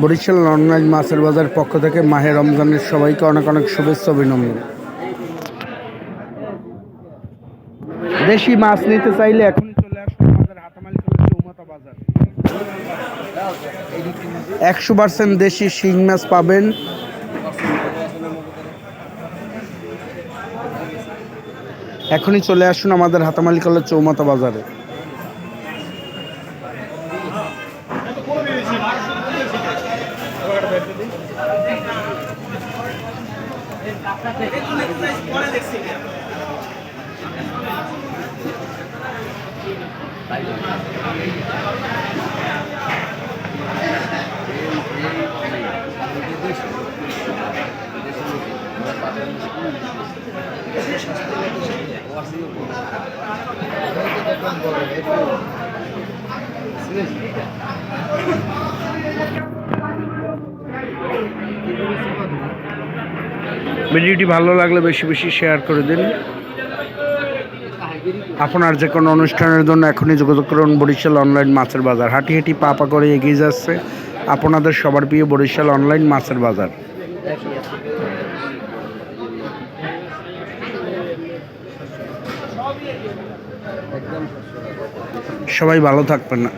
Barishal online মাছের বাজার পক্ষ থেকে মাহে রমজানের সবাইকে অনেক অনেক শুভেচ্ছা অভিনন্দন। দেশি মাছ নিতে চাইলে এখন চলে আসুন আমাদের হাতামালিকলা চৌমাথা বাজার। 100% দেশি শিং মাছ পাবেন। এখনই চলে আসুন আমাদের হাতামালিকলা চৌমাথা বাজারে। ভিডিওটি ভালো লাগলে বেশি বেশি শেয়ার করে দিন। আপনার যে কোনো অনুষ্ঠানের জন্য এখনই যোগাযোগ করুন বরিশাল অনলাইন মাছের বাজার। হাঁটি হাঁটি পা পা করে এগিয়ে যাচ্ছে আপনাদের সবার প্রিয় বরিশাল অনলাইন মাছের বাজার। সবাই ভালো থাকবেন না।